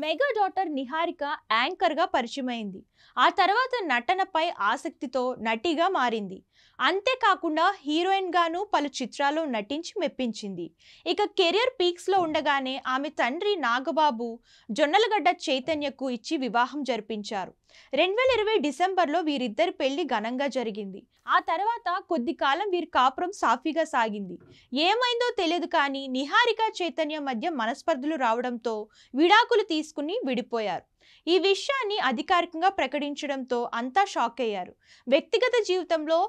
Mega daughter Niharika యాంకర్గా పరిచయమైంది. ఆ తర్వాత నటనపై ఆసక్తితో నటిగా మారింది. అంతేకాకుండా హీరోయిన్గాను పలు చిత్రాల్లో నటించి మెప్పించింది. ఇక కెరియర్ పీక్స్లో ఉండగానే ఆమె తండ్రి నాగబాబు జొన్నలగడ్డ చైతన్యకు ఇచ్చి వివాహం జరిపించారు. 2020 డిసెంబర్లో వీరిద్దరి పెళ్లి ఘనంగా జరిగింది. ఆ తర్వాత కొద్ది కాలం వీరి కాపురం సాఫీగా సాగింది. ఏమైందో తెలియదు కానీ నిహారిక చైతన్య మధ్య మనస్పర్ధలు రావడంతో విడాకులు తీసుకుని విడిపోయారు. ఈ విషయాన్ని అధికారికంగా ప్రకటించడంతో అంతా షాక్ అయ్యారు. వ్యక్తిగత జీవితంలో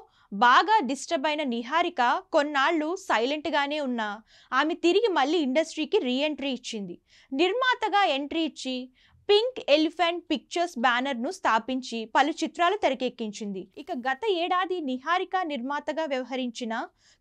బాగా డిస్టర్బ్ అయిన నిహారిక కొన్నాళ్లు సైలెంట్గానే ఉన్నా ఆమె తిరిగి మళ్ళీ ఇండస్ట్రీకి రీ ఎంట్రీ ఇచ్చింది. నిర్మాతగా ఎంట్రీ ఇచ్చి పింక్ ఎలిఫెంట్ పిక్చర్స్ బ్యానర్ను స్థాపించి పలు చిత్రాలు తెరకెక్కించింది. ఇక గత ఏడాది నిహారిక నిర్మాతగా వ్యవహరించిన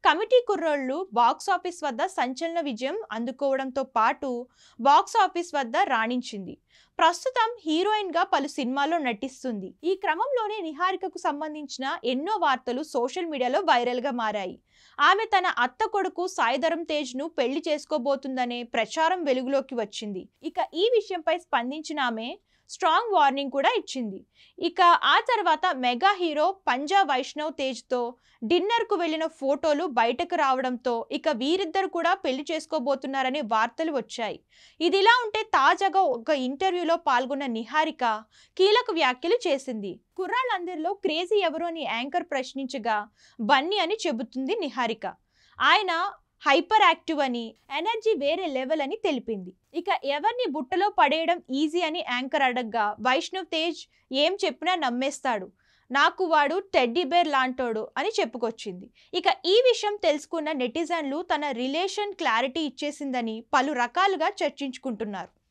కమిటీ కుర్రోళ్ళు బాక్సాఫీస్ వద్ద సంచలన విజయం అందుకోవడంతో పాటు బాక్సాఫీస్ వద్ద రాణించింది. ప్రస్తుతం హీరోయిన్గా పలు సినిమాల్లో నటిస్తుంది. ఈ క్రమంలోనే నిహారికకు సంబంధించిన ఎన్నో వార్తలు సోషల్ మీడియాలో వైరల్గా మారాయి. ఆమె తన అత్త కొడుకు సాయిధరమ్ తేజ్ను పెళ్లి చేసుకోబోతుందనే ప్రచారం వెలుగులోకి వచ్చింది. ఇక ఈ విషయంపై స్పందించిన ఆమె స్ట్రాంగ్ వార్నింగ్ కూడా ఇచ్చింది. ఇక ఆ తర్వాత మెగా హీరో పంజా వైష్ణవ్ తేజ్తో డిన్నర్కు వెళ్లిన ఫోటోలు బయటకు రావడంతో ఇక వీరిద్దరు కూడా పెళ్లి చేసుకోబోతున్నారనే వార్తలు వచ్చాయి. ఇదిలా ఉంటే తాజాగా ఒక ఇంటర్వ్యూలో పాల్గొన్న నిహారిక కీలక వ్యాఖ్యలు చేసింది. కుర్రాళ్ళందరిలో క్రేజీ ఎవరు అని యాంకర్ ప్రశ్నించగా బన్నీ అని చెబుతుంది నిహారిక. ఆయన హైపర్ యాక్టివ్ అని, ఎనర్జీ వేరే లెవెల్ అని తెలిపింది. ఇక ఎవరిని బుట్టలో పడేయడం ఈజీ అని యాంకర్ అడగ్గా వైష్ణవ్ తేజ్ ఏం చెప్పినా నమ్మేస్తాడు, నాకు వాడు టెడ్డీ బేర్ లాంటోడు అని చెప్పుకొచ్చింది. ఇక ఈ విషయం తెలుసుకున్న నెటిజన్లు తన రిలేషన్ క్లారిటీ ఇచ్చేసిందని పలు రకాలుగా చర్చించుకుంటున్నారు.